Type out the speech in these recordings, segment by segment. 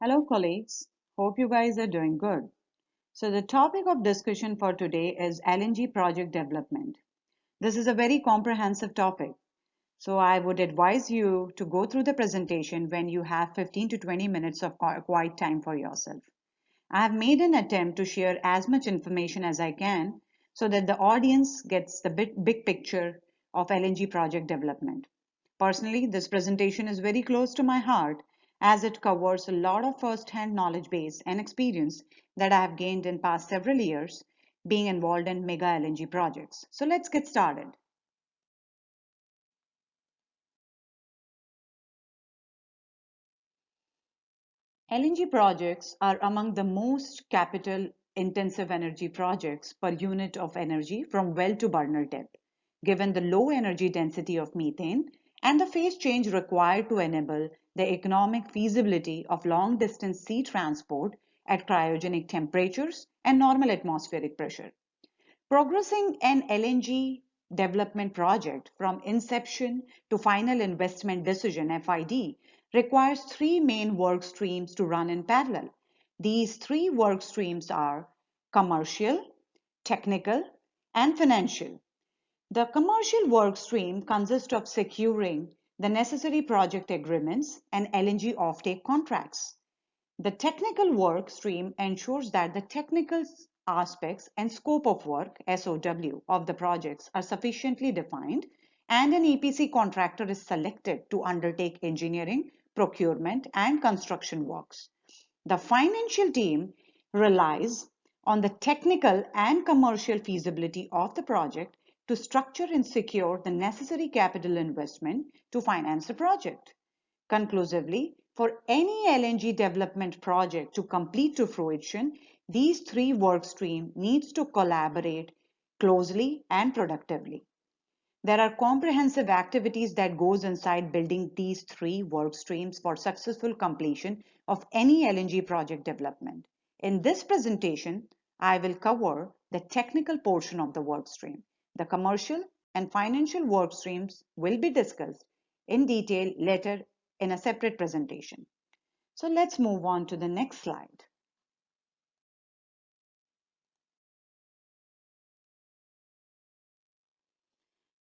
Hello, colleagues. Hope you guys are doing good. So, the topic of discussion for today is LNG project development. This is a very comprehensive topic. So, I would advise you to go through the presentation when you have 15 to 20 minutes of quiet time for yourself. I have made an attempt to share as much information as I can so that the audience gets the big picture of LNG project development. Personally, this presentation is very close to my heart as it covers a lot of first-hand knowledge base and experience that I have gained in past several years being involved in mega LNG projects. So let's get started. LNG projects are among the most capital intensive energy projects per unit of energy from well to burner depth, given the low energy density of methane and the phase change required to enable the economic feasibility of long distance sea transport at cryogenic temperatures and normal atmospheric pressure. Progressing an LNG development project from inception to final investment decision (FID) requires three main work streams to run in parallel. These three work streams are commercial, technical, and financial. The commercial work stream consists of securing the necessary project agreements and LNG offtake contracts. The technical work stream ensures that the technical aspects and scope of work (SOW) of the projects are sufficiently defined and an EPC contractor is selected to undertake engineering, procurement, and construction works. The financial team relies on the technical and commercial feasibility of the project to structure and secure the necessary capital investment to finance the project. Conclusively, for any LNG development project to complete to fruition, these three work streams needs to collaborate closely and productively. There are comprehensive activities that goes inside building these three work streams for successful completion of any LNG project development. In this presentation, I will cover the technical portion of the work stream. The commercial and financial work streams will be discussed in detail later in a separate presentation. So let's move on to the next slide.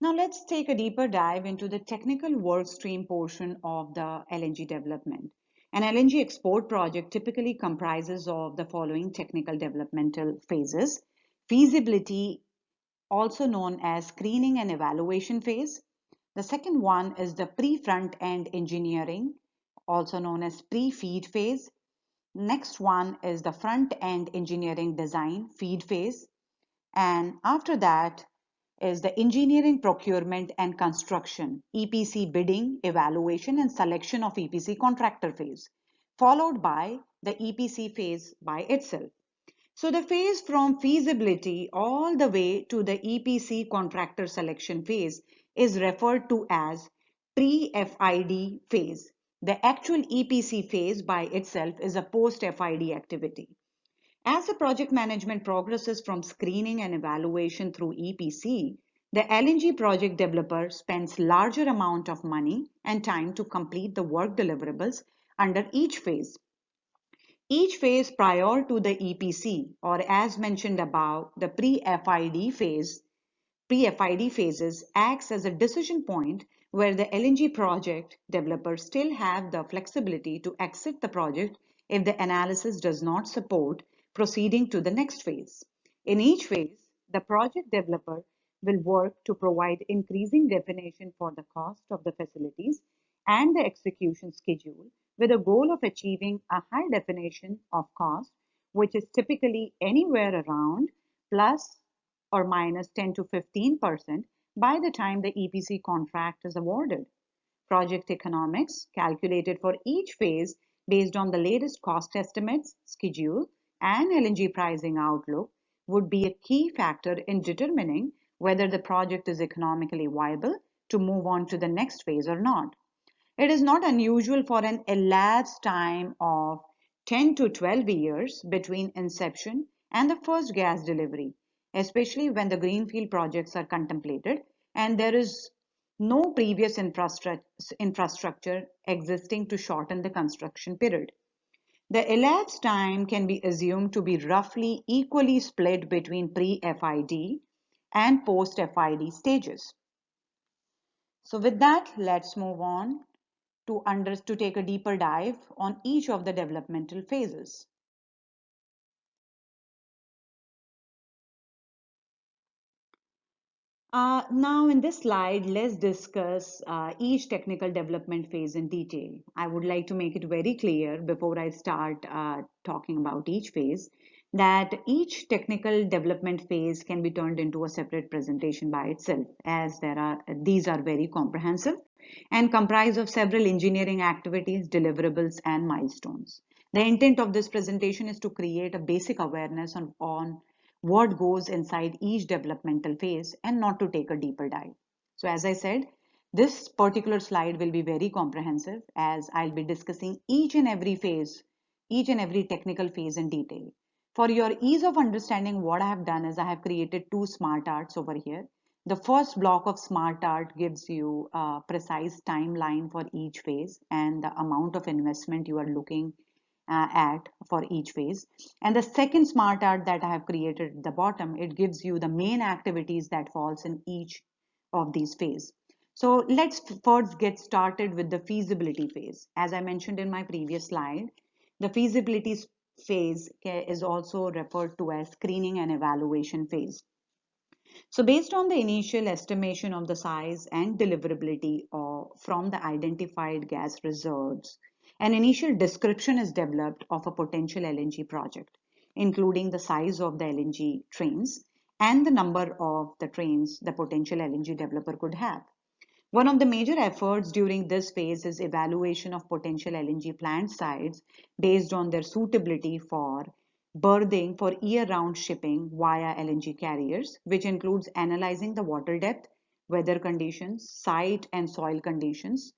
Now let's take a deeper dive into the technical work stream portion of the LNG development. An LNG export project typically comprises of the following technical developmental phases: feasibility, also known as screening and evaluation phase. The second one is the pre-front end engineering, also known as pre-feed phase. Next one is the front end engineering design feed phase. And after that is the engineering, procurement, and construction, EPC bidding, evaluation, and selection of EPC contractor phase, followed by the EPC phase by itself. So the phase from feasibility all the way to the EPC contractor selection phase is referred to as pre-FID phase. The actual EPC phase by itself is a post-FID activity. As the project management progresses from screening and evaluation through EPC, the LNG project developer spends larger amount of money and time to complete the work deliverables under each phase. Each phase prior to the EPC, or as mentioned above, the pre-FID phases acts as a decision point where the LNG project developers still have the flexibility to exit the project if the analysis does not support proceeding to the next phase. In each phase, the project developer will work to provide increasing definition for the cost of the facilities and the execution schedule with a goal of achieving a high definition of cost, which is typically anywhere around plus or minus 10 to 15% by the time the EPC contract is awarded. Project economics, calculated for each phase based on the latest cost estimates, schedule, and LNG pricing outlook, would be a key factor in determining whether the project is economically viable to move on to the next phase or not. It is not unusual for an elapsed time of 10 to 12 years between inception and the first gas delivery, especially when the greenfield projects are contemplated and there is no previous infrastructure existing to shorten the construction period. The elapsed time can be assumed to be roughly equally split between pre-FID and post-FID stages. So with that, let's move on to take a deeper dive on each of the developmental phases. Now in this slide, let's discuss each technical development phase in detail. I would like to make it very clear before I start talking about each phase that each technical development phase can be turned into a separate presentation by itself, as these are very comprehensive and comprise of several engineering activities, deliverables, and milestones. The intent of this presentation is to create a basic awareness on what goes inside each developmental phase and not to take a deeper dive. So as I said, this particular slide will be very comprehensive as I'll be discussing each and every phase, each and every technical phase in detail. For your ease of understanding, what I have done is I have created two smart arts over here. The first block of smart art gives you a precise timeline for each phase and the amount of investment you are looking at for each phase. And the second smart art that I have created at the bottom, it gives you the main activities that falls in each of these phases. So let's first get started with the feasibility phase. As I mentioned in my previous slide, the feasibility phase is also referred to as screening and evaluation phase. So based on the initial estimation of the size and deliverability from the identified gas reserves, an initial description is developed of a potential LNG project, including the size of the LNG trains and the number of the trains the potential LNG developer could have. One of the major efforts during this phase is evaluation of potential LNG plant sites based on their suitability for berthing for year-round shipping via LNG carriers, which includes analyzing the water depth, weather conditions, site and soil conditions,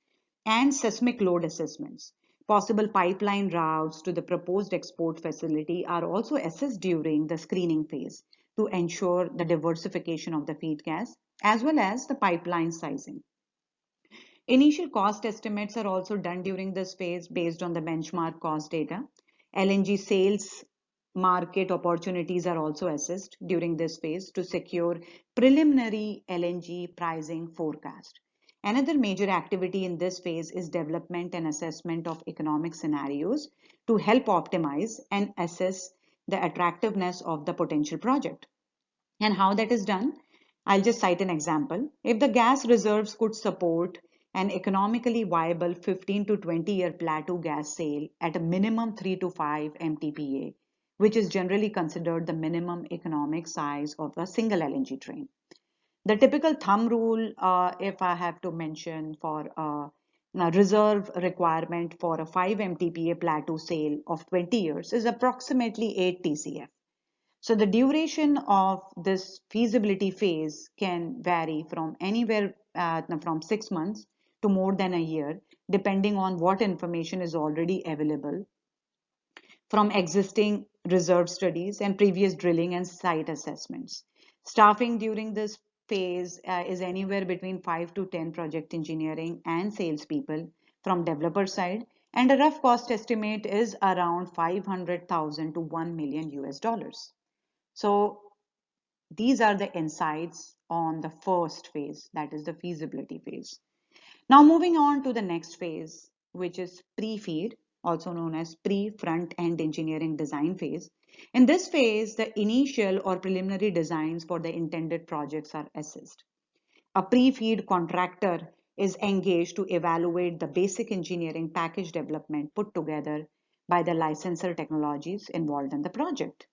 and seismic load assessments. Possible pipeline routes to the proposed export facility are also assessed during the screening phase to ensure the diversification of the feed gas as well as the pipeline sizing. Initial cost estimates are also done during this phase based on the benchmark cost data. LNG sales market opportunities are also assessed during this phase to secure preliminary LNG pricing forecast. Another major activity in this phase is development and assessment of economic scenarios to help optimize and assess the attractiveness of the potential project. And how that is done? I'll just cite an example. If the gas reserves could support an economically viable 15 to 20-year plateau gas sale at a minimum 3 to 5 MTPA, which is generally considered the minimum economic size of a single LNG train. The typical thumb rule, if I have to mention for a reserve requirement for a 5 MTPA plateau sale of 20 years is approximately 8 TCF. So the duration of this feasibility phase can vary from anywhere from 6 months to more than a year, depending on what information is already available from existing reserve studies and previous drilling and site assessments. Staffing during this phase is anywhere between 5 to 10 project engineering and salespeople from developer side, and a rough cost estimate is around 500,000 to 1 million US dollars. So these are the insights on the first phase, that is the feasibility phase. Now moving on to the next phase, which is pre-FEED, also known as pre-front-end engineering design phase. In this phase, the initial or preliminary designs for the intended projects are assessed. A pre-FEED contractor is engaged to evaluate the basic engineering package development put together by the licensor technologies involved in the project.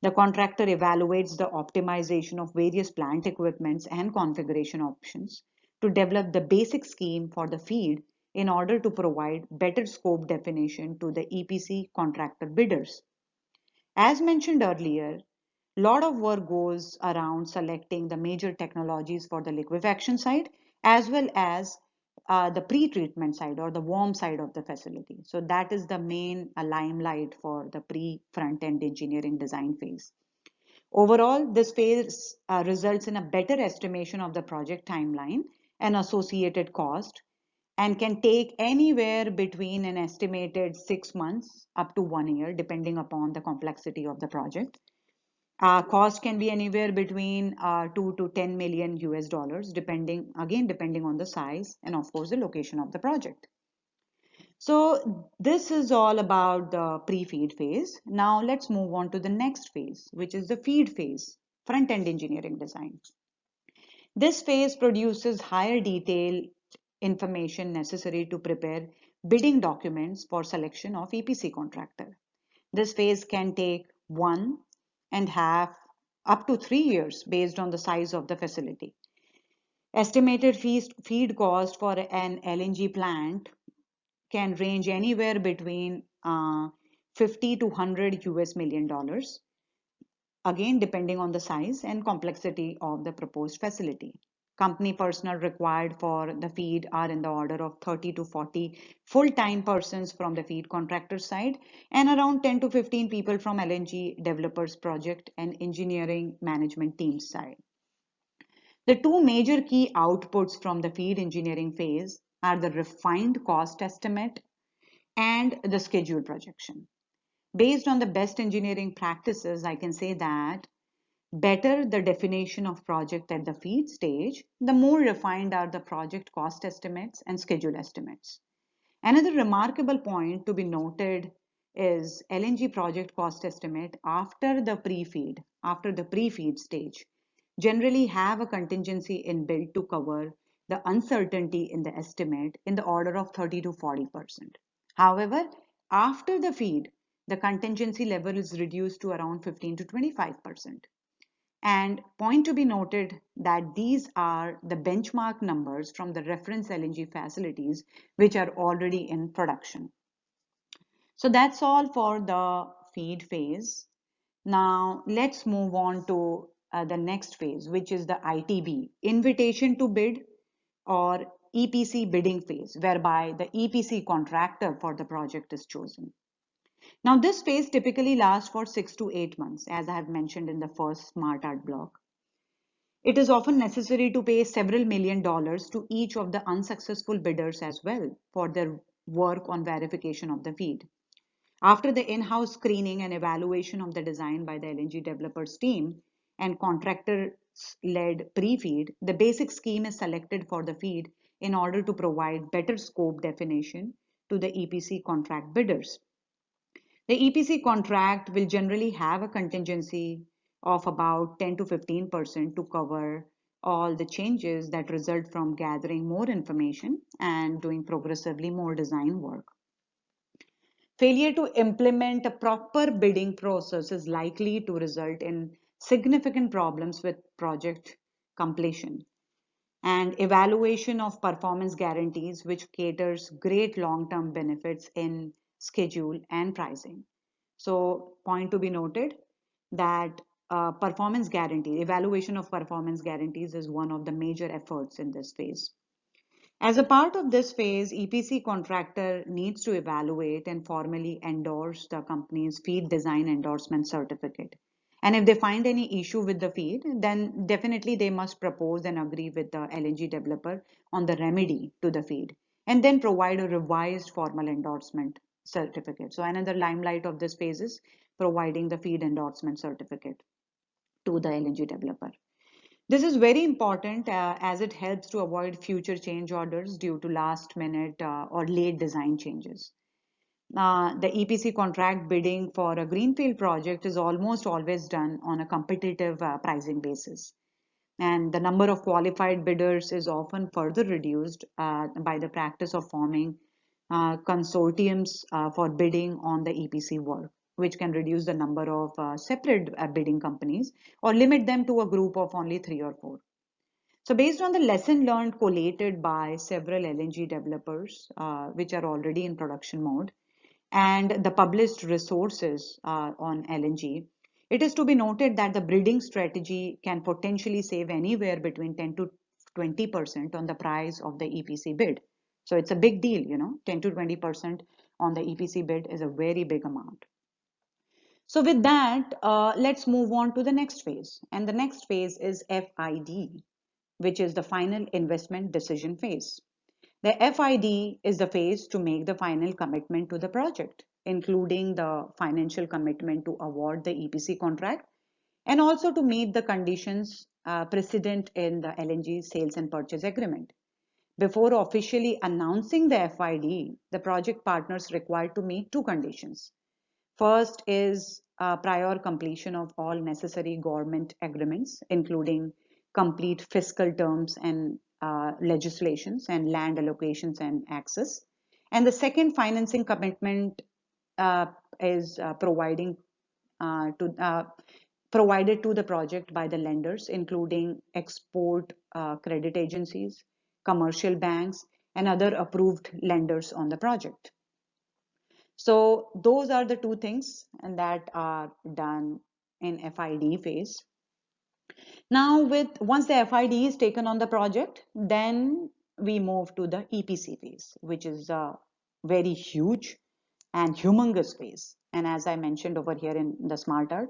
The contractor evaluates the optimization of various plant equipments and configuration options to develop the basic scheme for the FEED in order to provide better scope definition to the EPC contractor bidders. As mentioned earlier, a lot of work goes around selecting the major technologies for the liquefaction side as well as the pre-treatment side or the warm side of the facility. So that is the main limelight for the pre-front-end engineering design phase. Overall, this phase results in a better estimation of the project timeline and associated cost and can take anywhere between an estimated 6 months up to 1 year, depending upon the complexity of the project. Cost can be anywhere between 2 to 10 million US dollars, depending on the size and of course the location of the project. So this is all about the pre-feed phase. Now let's move on to the next phase, which is the feed phase, front-end engineering design. This phase produces higher detail information necessary to prepare bidding documents for selection of EPC contractor. This phase can take 1.5 up to 3 years based on the size of the facility. Estimated feed cost for an LNG plant can range anywhere between 50 to 100 US million dollars, again depending on the size and complexity of the proposed facility. Company personnel required for the feed are in the order of 30 to 40 full-time persons from the feed contractor side and around 10 to 15 people from LNG developers project and engineering management team side. The two major key outputs from the feed engineering phase are the refined cost estimate and the schedule projection. Based on the best engineering practices, I can say that better the definition of project at the feed stage, the more refined are the project cost estimates and schedule estimates. Another remarkable point to be noted is LNG project cost estimate after the pre-feed stage, generally have a contingency inbuilt to cover the uncertainty in the estimate in the order of 30 to 40%. However, after the feed, the contingency level is reduced to around 15 to 25%. And point to be noted that these are the benchmark numbers from the reference LNG facilities which are already in production. So that's all for the feed phase. Now let's move on to the next phase, which is the ITB, invitation to bid, or EPC bidding phase, whereby the EPC contractor for the project is chosen. Now this phase typically lasts for 6 to 8 months, as I have mentioned in the first Smart Art block. It is often necessary to pay several million dollars to each of the unsuccessful bidders as well for their work on verification of the feed. After the in-house screening and evaluation of the design by the LNG developers team and contractor-led pre-feed, the basic scheme is selected for the feed in order to provide better scope definition to the EPC contract bidders. The EPC contract will generally have a contingency of about 10 to 15% to cover all the changes that result from gathering more information and doing progressively more design work. Failure to implement a proper bidding process is likely to result in significant problems with project completion and evaluation of performance guarantees, which caters great long-term benefits in schedule and pricing. So point to be noted that evaluation of performance guarantees is one of the major efforts in this phase. As a part of this phase, EPC contractor needs to evaluate and formally endorse the company's feed design endorsement certificate. And if they find any issue with the feed, then definitely they must propose and agree with the LNG developer on the remedy to the feed and then provide a revised formal endorsement certificate. So another limelight of this phase is providing the feed endorsement certificate to the LNG developer. This is very important as it helps to avoid future change orders due to last minute or late design changes. The EPC contract bidding for a greenfield project is almost always done on a competitive pricing basis. And the number of qualified bidders is often further reduced by the practice of forming consortiums for bidding on the EPC work, which can reduce the number of separate bidding companies or limit them to a group of only 3 or 4. So based on the lesson learned collated by several LNG developers, which are already in production mode, and the published resources on LNG, it is to be noted that the bidding strategy can potentially save anywhere between 10 to 20% on the price of the EPC bid. So it's a big deal, 10 to 20% on the EPC bid is a very big amount. So with that, let's move on to the next phase. And the next phase is FID, which is the final investment decision phase. The FID is the phase to make the final commitment to the project, including the financial commitment to award the EPC contract and also to meet the conditions precedent in the LNG sales and purchase agreement. Before officially announcing the FID, the project partners required to meet two conditions. First is prior completion of all necessary government agreements, including complete fiscal terms and legislations and land allocations and access. And the second financing commitment uh, is provided to the project by the lenders, including export credit agencies, commercial banks, and other approved lenders on the project. So those are the two things and that are done in FID phase. Now with once the FID is taken on the project, then we move to the EPC phase, which is a very huge and humongous phase. And as I mentioned over here in the smart art,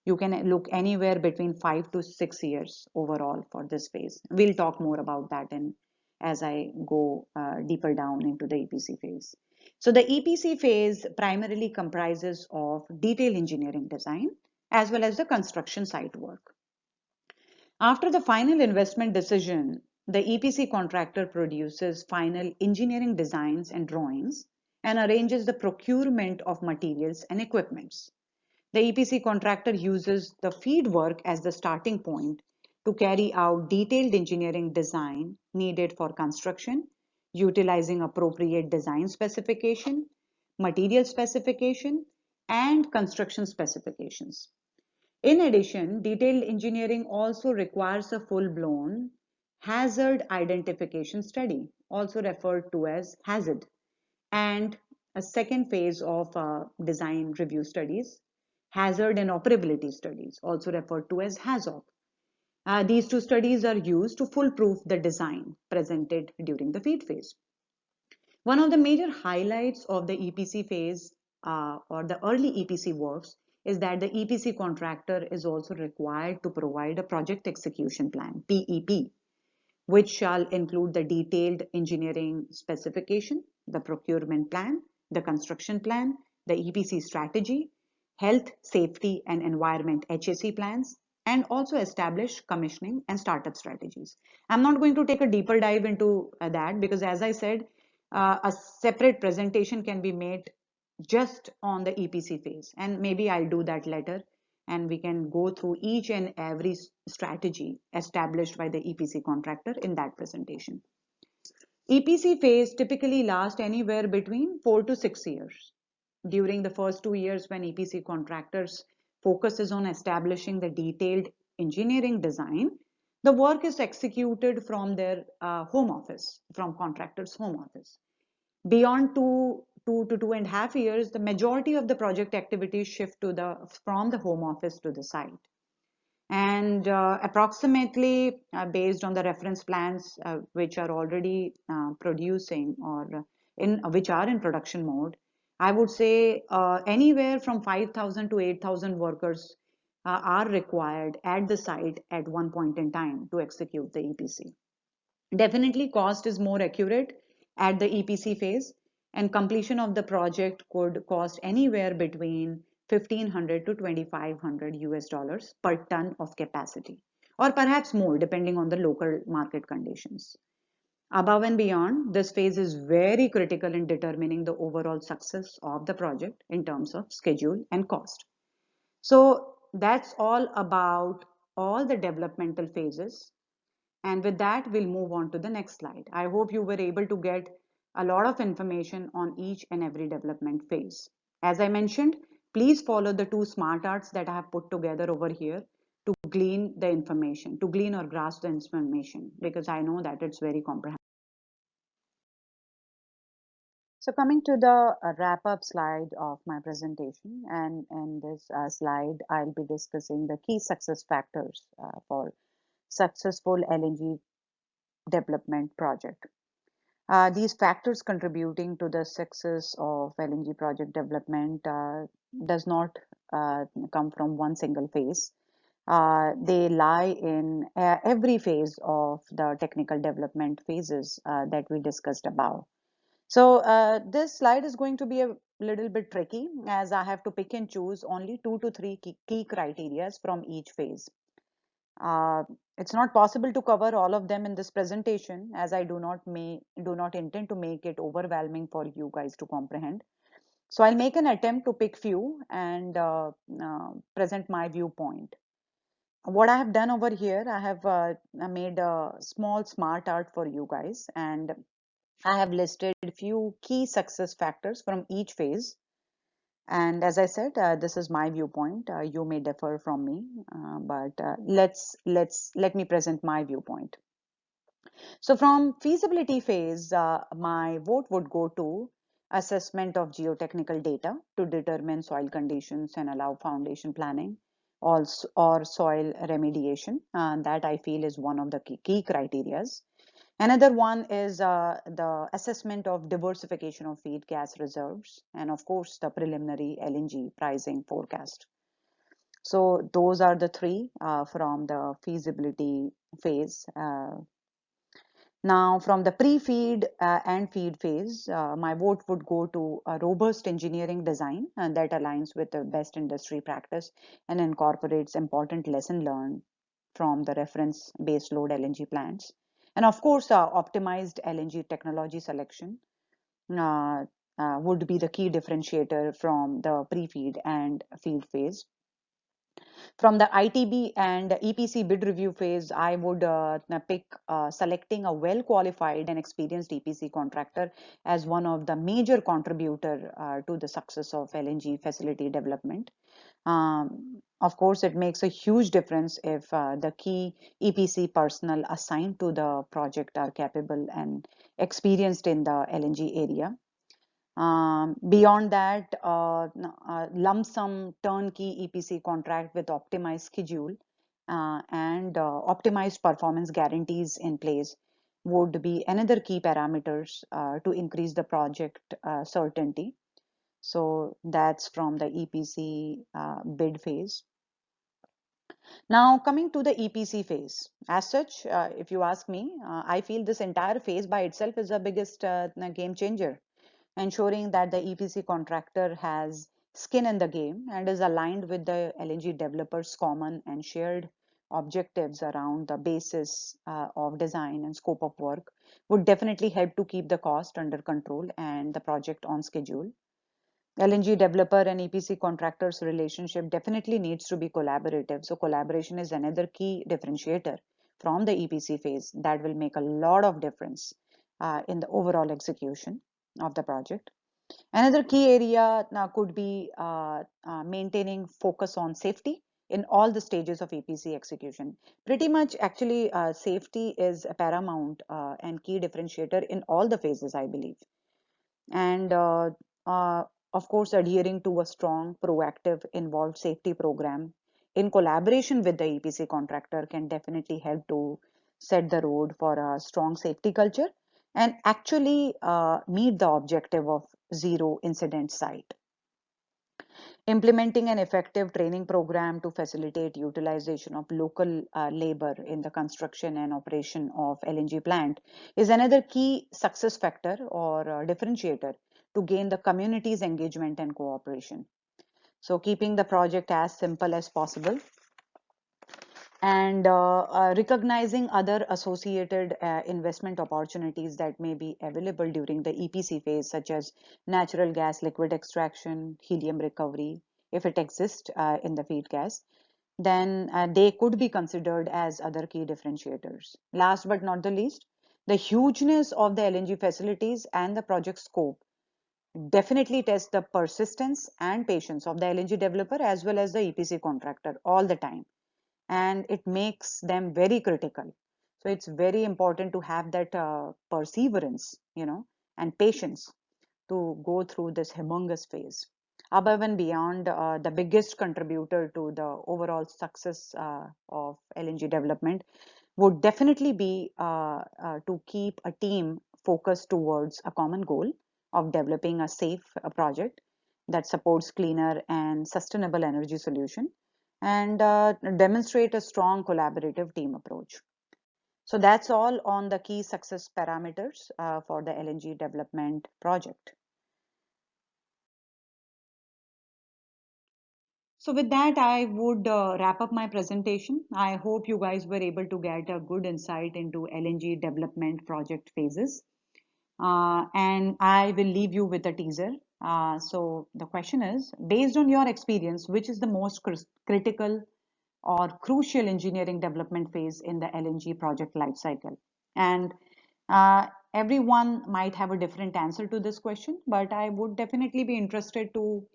you can look anywhere between 5 to 6 years overall for this phase. We'll talk more about that in as I go deeper down into the EPC phase. So the EPC phase primarily comprises of detail engineering design as well as the construction site work. After the final investment decision, the EPC contractor produces final engineering designs and drawings and arranges the procurement of materials and equipments. The EPC contractor uses the feed work as the starting point to carry out detailed engineering design needed for construction, utilizing appropriate design specification, material specification, and construction specifications. In addition, detailed engineering also requires a full-blown hazard identification study, also referred to as hazard, and a second phase of design review studies, hazard and operability studies, also referred to as HAZOP. These two studies are used to foolproof the design presented during the feed phase. One of the major highlights of the EPC phase or the early EPC works is that the EPC contractor is also required to provide a project execution plan, PEP, which shall include the detailed engineering specification, the procurement plan, the construction plan, the EPC strategy, health, safety, and environment HSE plans, and also establish commissioning and startup strategies. I'm not going to take a deeper dive into that because, as I said, a separate presentation can be made just on the EPC phase, and maybe I'll do that later and we can go through each and every strategy established by the EPC contractor in that presentation. EPC phase typically lasts anywhere between 4 to 6 years. During the first 2 years when EPC contractors focuses on establishing the detailed engineering design, the work is executed from their home office, from contractor's home office. Beyond 2 to 2.5 years, the majority of the project activities shift to from the home office to the site. And approximately based on the reference plans which are already producing or which are in production mode, I would say anywhere from 5,000 to 8,000 workers are required at the site at one point in time to execute the EPC. Definitely cost is more accurate at the EPC phase, and completion of the project could cost anywhere between 1,500 to 2,500 US dollars per ton of capacity, or perhaps more depending on the local market conditions. Above and beyond, this phase is very critical in determining the overall success of the project in terms of schedule and cost. So that's all about all the developmental phases. And with that, we'll move on to the next slide. I hope you were able to get a lot of information on each and every development phase. As I mentioned, please follow the two smart arts that I have put together over here to glean the information, to glean or grasp the information, because I know that it's very comprehensive. So coming to the wrap-up slide of my presentation, and in this slide, I'll be discussing the key success factors for successful LNG development project. These factors contributing to the success of LNG project development does not come from one single phase. They lie in every phase of the technical development phases that we discussed above. So this slide is going to be a little bit tricky as I have to pick and choose only 2 to 3 key criteria from each phase. Uh, it's not possible to cover all of them in this presentation as I do not intend to make it overwhelming for you guys to comprehend. So I'll make an attempt to pick few and present my viewpoint. What I have done over here, I have made a small smart art for you guys, and I have listed few key success factors from each phase. And as I said, this is my viewpoint. You may differ from me, but let me present my viewpoint. So from feasibility phase, my vote would go to assessment of geotechnical data to determine soil conditions and allow foundation planning, also, or soil remediation. That I feel is one of the key criterias. Another one is the assessment of diversification of feed gas reserves, and of course the preliminary LNG pricing forecast. So those are the three from the feasibility phase. Now, from the pre-feed and feed phase, my vote would go to a robust engineering design that aligns with the best industry practice and incorporates important lesson learned from the reference base load LNG plants. And of course, optimized LNG technology selection uh, would be the key differentiator from the pre-feed and feed phase. From the ITB and EPC bid review phase, I would pick selecting a well-qualified and experienced EPC contractor as one of the major contributor to the success of LNG facility development. Of course, it makes a huge difference if the key EPC personnel assigned to the project are capable and experienced in the LNG area. Beyond that, lump sum turnkey EPC contract with optimized schedule and optimized performance guarantees in place would be another key parameters to increase the project certainty. So that's from the EPC bid phase. Now coming to the EPC phase. As such, if you ask me, I feel this entire phase by itself is the biggest game changer, ensuring that the EPC contractor has skin in the game and is aligned with the LNG developers' common and shared objectives around the basis of design and scope of work would definitely help to keep the cost under control and the project on schedule. LNG developer and EPC contractors relationship definitely needs to be collaborative. So collaboration is another key differentiator from the EPC phase that will make a lot of difference in the overall execution of the project. Another key area now could be maintaining focus on safety in all the stages of EPC execution. Pretty much, actually, safety is a paramount and key differentiator in all the phases, I believe. And uh, of course, adhering to a strong, proactive, involved safety program in collaboration with the EPC contractor can definitely help to set the road for a strong safety culture and actually meet the objective of zero incident site. Implementing an effective training program to facilitate utilization of local labor in the construction and operation of LNG plant is another key success factor or differentiator to gain the community's engagement and cooperation. So keeping the project as simple as possible and recognizing other associated investment opportunities that may be available during the EPC phase, such as natural gas liquid extraction, helium recovery, if it exists in the feed gas, then they could be considered as other key differentiators. Last but not the least, the hugeness of the LNG facilities and the project scope definitely test the persistence and patience of the LNG developer as well as the EPC contractor all the time, and it makes them very critical. So it's very important to have that perseverance, and patience to go through this humongous phase. Above and beyond, the biggest contributor to the overall success of LNG development would definitely be to keep a team focused towards a common goal of developing a safe project that supports cleaner and sustainable energy solution. and demonstrate a strong collaborative team approach. So that's all on the key success parameters for the LNG development project. So with that, I would wrap up my presentation. I hope you guys were able to get a good insight into LNG development project phases. And I will leave you with a teaser. So the question is, based on your experience, which is the most critical or crucial engineering development phase in the LNG project lifecycle? And everyone might have a different answer to this question, but I would definitely be interested to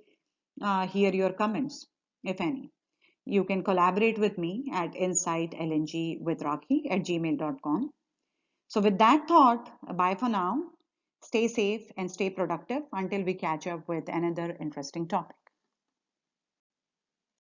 hear your comments, if any. You can collaborate with me at insightlngwithrocky@gmail.com. So with that thought, bye for now. Stay safe and stay productive until we catch up with another interesting topic.